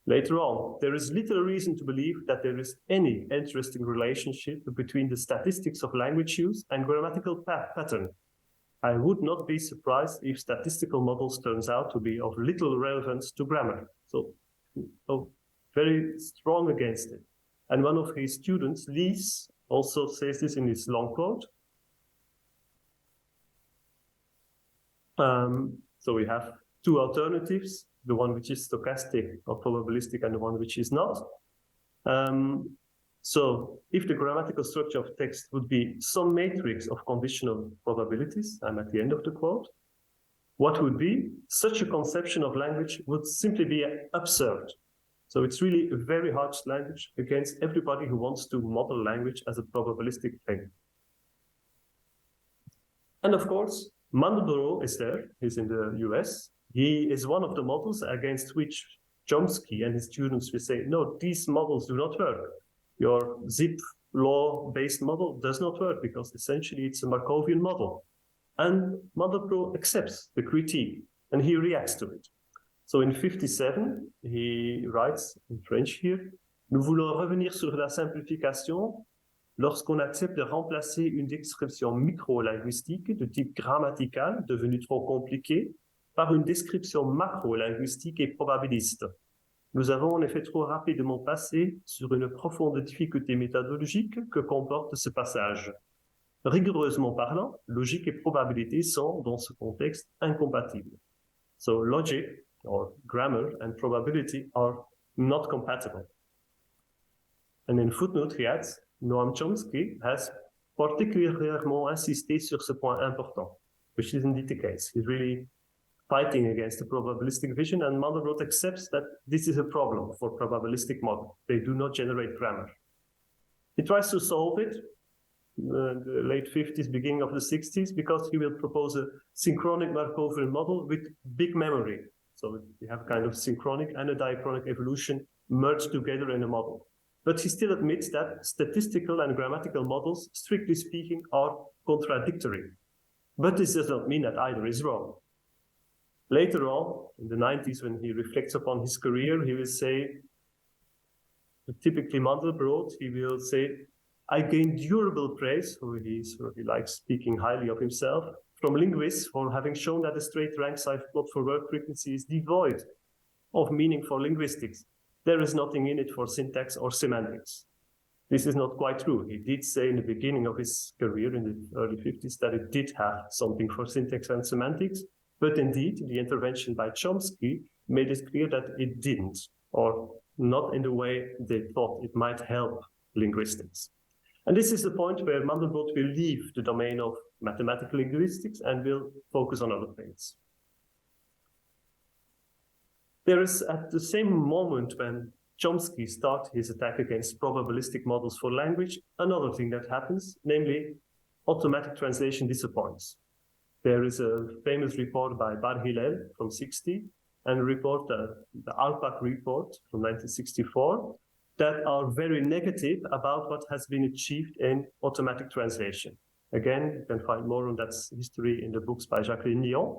Later on, there is little reason to believe that there is any interesting relationship between the statistics of language use and grammatical pattern. I would not be surprised if statistical models turns out to be of little relevance to grammar. So, very strong against it. And one of his students, Lies, also says this in his long quote. So we have 2 alternatives, the one which is stochastic or probabilistic and the one which is not. So if the grammatical structure of text would be some matrix of conditional probabilities, I'm at the end of the quote, what would be such a conception of language would simply be absurd. So it's really a very harsh language against everybody who wants to model language as a probabilistic thing. And of course, Mandelbrot is there, he's in the US. He is one of the models against which Chomsky and his students will say, no, these models do not work. Your zip law-based model does not work because essentially it's a Markovian model. And Mandelbrot accepts the critique and he reacts to it. So in 1957, he writes in French here, nous voulons revenir sur la simplification lorsqu'on accepte de remplacer une description micro-linguistique de type grammatical, devenue trop compliquée, par une description macro-linguistique et probabiliste. Nous avons en effet trop rapidement passé sur une profonde difficulté méthodologique que comporte ce passage. Rigoureusement parlant, logique et probabilité sont, dans ce contexte, incompatibles. So logic, or grammar, and probability are not compatible. And in footnote, he adds, Noam Chomsky has particulièrement insisté sur ce point important, which is indeed the case. He's really fighting against the probabilistic vision, and Mandelbrot accepts that this is a problem for probabilistic models. They do not generate grammar. He tries to solve it in the late 50s, beginning of the 60s, because he will propose a synchronic Markovian model with big memory. So we have kind of synchronic and a diachronic evolution merged together in a model. But he still admits that statistical and grammatical models, strictly speaking, are contradictory. But this does not mean that either is wrong. Later on, in the 90s, when he reflects upon his career, he will say, typically Mandelbrot, he will say, I gained durable praise, he likes speaking highly of himself, from linguists for having shown that a straight rank cipher plot for word frequency is devoid of meaning for linguistics. There is nothing in it for syntax or semantics. This is not quite true. He did say in the beginning of his career in the early 50s that it did have something for syntax and semantics, but indeed the intervention by Chomsky made it clear that it didn't, or not in the way they thought it might help linguistics. And this is the point where Mandelbrot will leave the domain of mathematical linguistics and will focus on other things. There is, at the same moment when Chomsky started his attack against probabilistic models for language, another thing that happens, namely automatic translation disappoints. There is a famous report by Bar Hillel from 60 and a report, the Alpac report from 1964, that are very negative about what has been achieved in automatic translation. Again, you can find more on that history in the books by Jacqueline Lyon.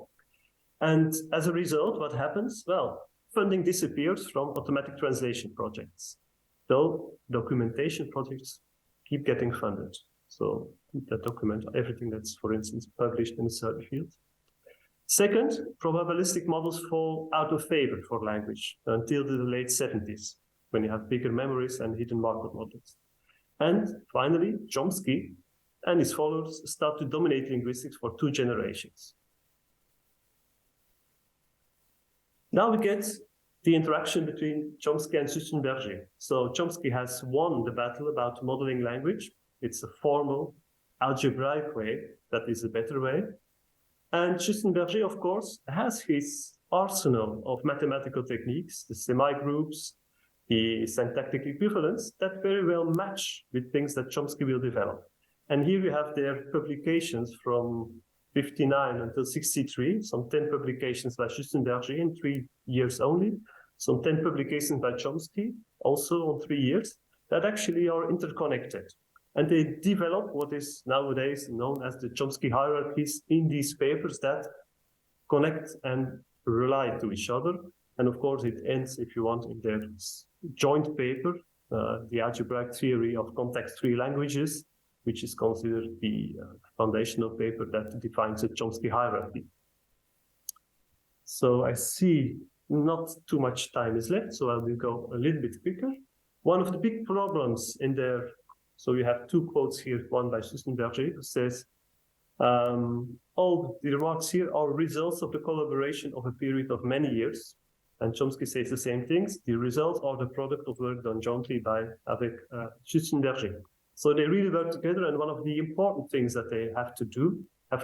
And as a result, what happens? Well, funding disappears from automatic translation projects, though documentation projects keep getting funded. So that document everything that's, for instance, published in a certain field. Second, probabilistic models fall out of favor for language until the late 70s, when you have bigger memories and hidden Markov models. And finally, Chomsky and his followers start to dominate linguistics for 2 generations. Now we get the interaction between Chomsky and Schützenberger. So Chomsky has won the battle about modeling language. It's a formal, algebraic way that is a better way. And Schützenberger, of course, has his arsenal of mathematical techniques, the semi-groups, the syntactic equivalence that very well match with things that Chomsky will develop. And here you have their publications from 59 until 63, some 10 publications by Schützenberger in 3 years only, some 10 publications by Chomsky, also on 3 years, that actually are interconnected. And they develop what is nowadays known as the Chomsky hierarchies in these papers that connect and rely to each other. And of course, it ends, if you want, in their joint paper, the algebraic theory of context-free languages, which is considered the foundational paper that defines the Chomsky hierarchy. So I see not too much time is left, so I will go a little bit quicker. One of the big problems in their, so you have 2 quotes here, one by Schützenberger, who says, all the remarks here are results of the collaboration of a period of many years. And Chomsky says the same things. The results are the product of work done jointly by avec Schützenberger. So they really work together, and one of the important things that they have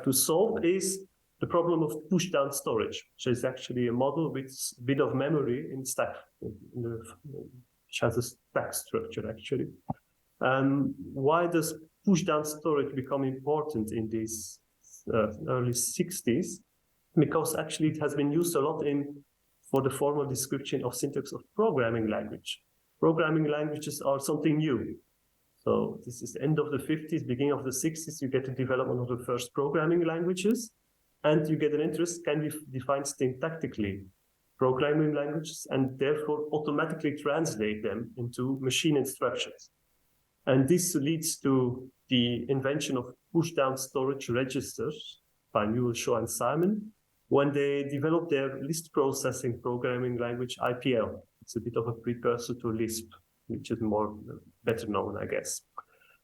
to solve is the problem of push-down storage, which is actually a model with a bit of memory in stack, which has a stack structure actually. Why does push-down storage become important in these early 60s? Because actually it has been used a lot for the formal description of syntax of programming language. Programming languages are something new. So this is the end of the 50s, beginning of the 60s, you get the development of the first programming languages, and you get an interest, can we define syntactically programming languages and therefore automatically translate them into machine instructions. And this leads to the invention of push-down storage registers by Newell, Shaw, and Simon, when they developed their list processing programming language, IPL. It's a bit of a precursor to Lisp, which is better known, I guess.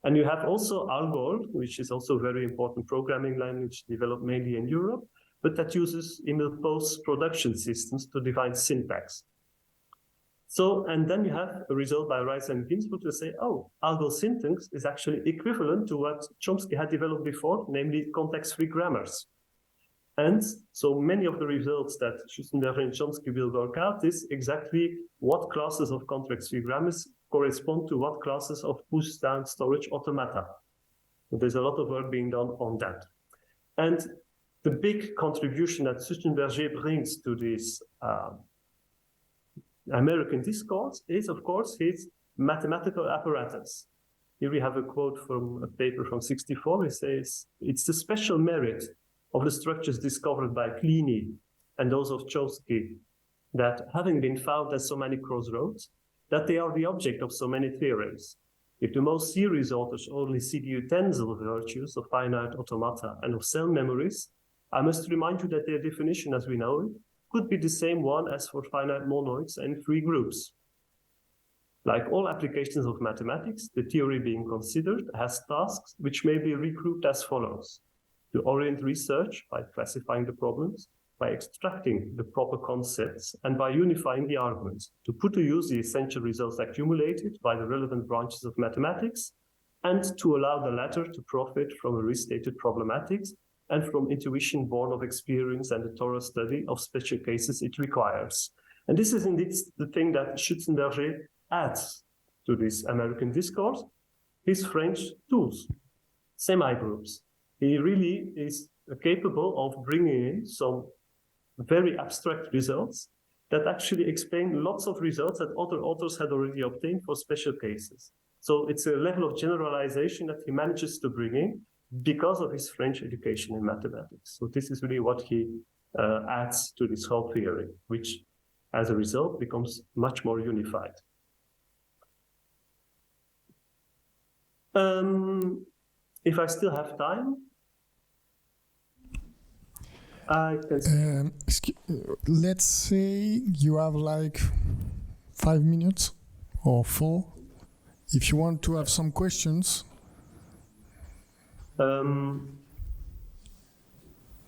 And you have also Algol, which is also a very important programming language developed mainly in Europe, but that uses Emil Post's production systems to define syntax. So, and then you have a result by Rice and Ginsburg to say, oh, Algol syntax is actually equivalent to what Chomsky had developed before, namely context-free grammars. And so many of the results that Schützenberger and Chomsky will work out is exactly what classes of context-free grammars correspond to what classes of push-down storage automata. So there's a lot of work being done on that. And the big contribution that Schützenberger brings to this American discourse is, of course, his mathematical apparatus. Here we have a quote from a paper from '64. He says, it's the special merit of the structures discovered by Kleene and those of Chomsky that, having been found at so many crossroads, that they are the object of so many theorems. If the most serious authors only see the utensil virtues of finite automata and of cell memories, I must remind you that their definition as we know it could be the same one as for finite monoids and free groups. Like all applications of mathematics, the theory being considered has tasks which may be regrouped as follows: to orient research by classifying the problems, by extracting the proper concepts, and by unifying the arguments, to put to use the essential results accumulated by the relevant branches of mathematics, and to allow the latter to profit from a restated problematics and from intuition born of experience and a thorough study of special cases it requires. And this is indeed the thing that Schützenberger adds to this American discourse, his French tools, semi-groups. He really is capable of bringing in some very abstract results that actually explain lots of results that other authors had already obtained for special cases. So it's a level of generalization that he manages to bring in because of his French education in mathematics. So this is really what he adds to this whole theory, which as a result becomes much more unified. If I still have time, I can let's say you have like 5 minutes or 4. If you want to have some questions.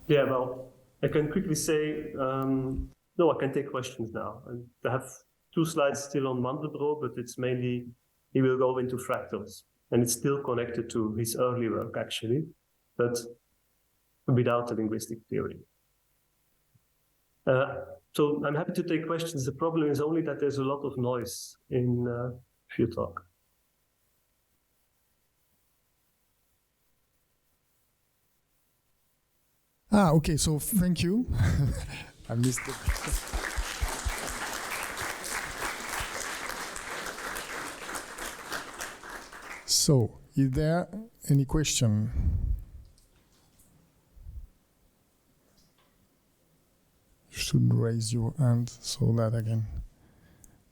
Yeah, well, I can quickly say, no, I can take questions now. I have 2 slides still on Mandelbrot, but it's mainly, he will go into fractals. And it's still connected to his early work, actually, but without a linguistic theory. So I'm happy to take questions. The problem is only that there's a lot of noise in if you talk. Okay, so thank you. I missed it. So, is there any question? You should raise your hand so that I can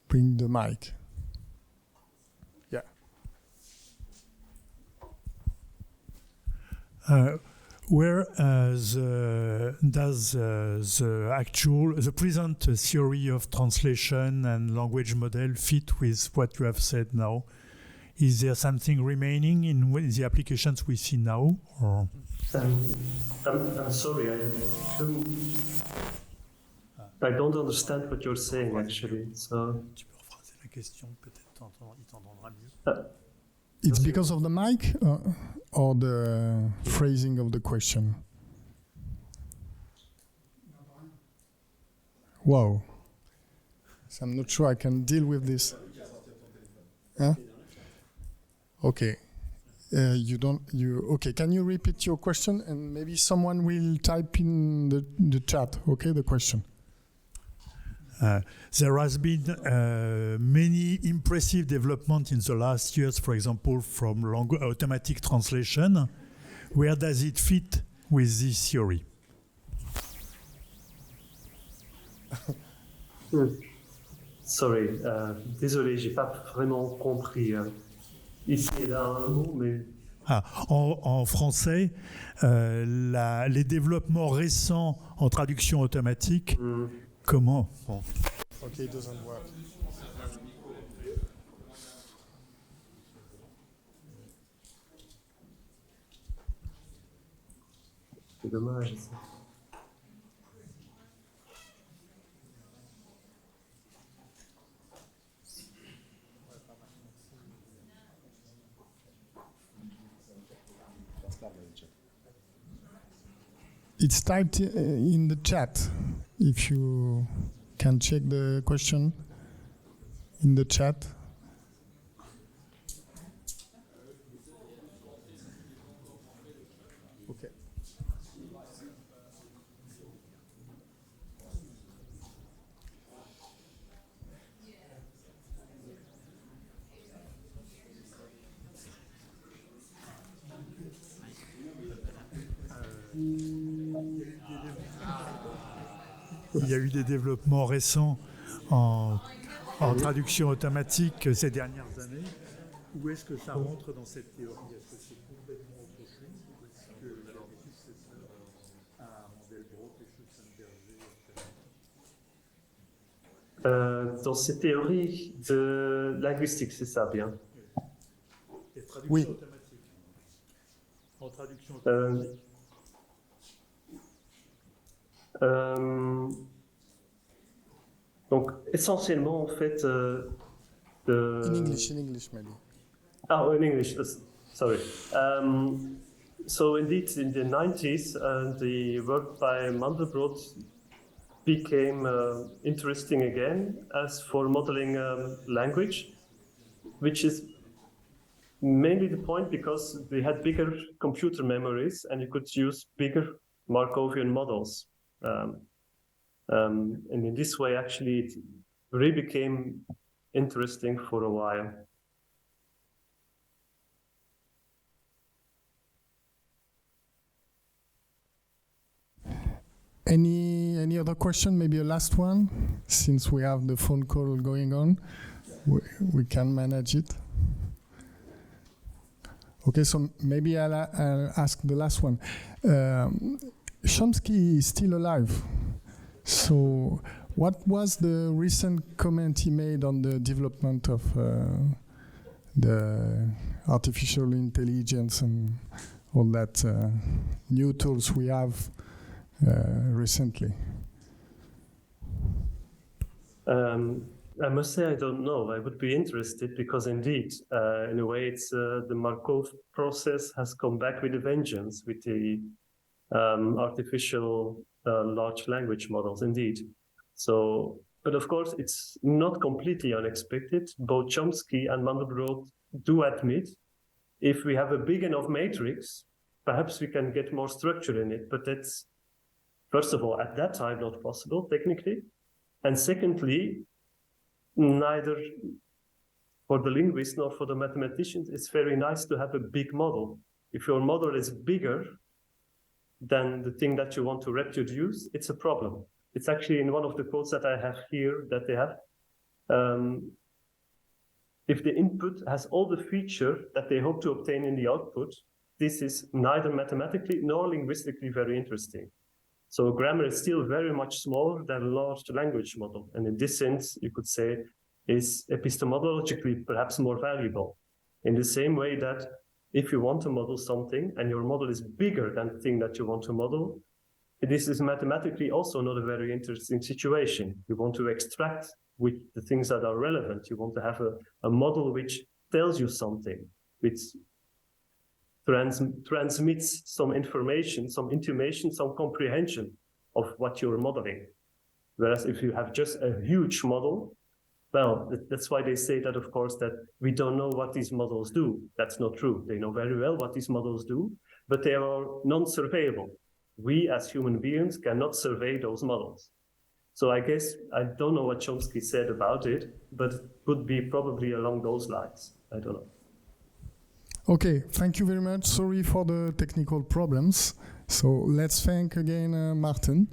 bring the mic. Yeah. Where does the present theory of translation and language model fit with what you have said now? Is there something remaining in the applications we see now? Or? I'm sorry, I couldn't. I don't understand what you're saying, actually. So. Tu peux rephraser la question, peut-être il t'entendra mieux. It's because of the mic or the phrasing of the question? Wow. So I'm not sure I can deal with this. Huh? Okay. Okay, can you repeat your question and maybe someone will type in the chat, okay, the question. There has been many impressive development in the last years, for example, from automatic translation. Where does it fit with this theory? Sorry, désolé, j'ai pas vraiment compris. Ici et là un mot, mais... En français, les développements récents en traduction automatique, comment bon. Ok, it doesn't work. C'est dommage, ça. It's typed in the chat. If you can check the question in the chat. Okay. Il y a eu des développements récents en traduction automatique ces dernières années. Où est-ce que ça rentre dans cette théorie? Est-ce que c'est complètement autre chose ou est-ce que l'objectif c'est ça à Mandelbrot et Schützenberger? Dans ces théories de linguistique, c'est ça, bien. Et traduction Oui. automatique. En traduction automatique. Donc, essentiellement, en fait... In English maybe. Oh, in English, sorry. So indeed, in the 90s, the work by Mandelbrot became interesting again as for modeling language, which is mainly the point because we had bigger computer memories and you could use bigger Markovian models. And in this way, actually, it really became interesting for a while. Any other question? Maybe a last one, since we have the phone call going on. We can manage it. Okay, so maybe I'll ask the last one. Chomsky is still alive. So what was the recent comment he made on the development of the artificial intelligence and all that new tools we have recently? I must say I don't know. I would be interested because indeed, in a way, it's the Markov process has come back with a vengeance with the artificial large language models, indeed. So, but of course, it's not completely unexpected. Both Chomsky and Mandelbrot do admit if we have a big enough matrix, perhaps we can get more structure in it. But that's, first of all, at that time, not possible technically. And secondly, neither for the linguist nor for the mathematicians, it's very nice to have a big model. If your model is bigger than the thing that you want to reproduce, it's a problem. It's actually in one of the quotes that I have here that they have. If the input has all the feature that they hope to obtain in the output, this is neither mathematically nor linguistically very interesting. So grammar is still very much smaller than a large language model. And in this sense, you could say is epistemologically perhaps more valuable. In the same way that if you want to model something and your model is bigger than the thing that you want to model, this is mathematically also not a very interesting situation. You want to extract with the things that are relevant. You want to have a model which tells you something, which transmits some information, some intimation, some comprehension of what you're modeling. Whereas if you have just a huge model, well, that's why they say that, of course, that we don't know what these models do. That's not true. They know very well what these models do, but they are non-surveyable. We as human beings cannot survey those models. So I guess, I don't know what Chomsky said about it, but it would be probably along those lines. I don't know. Okay, thank you very much. Sorry for the technical problems. So let's thank again Maarten.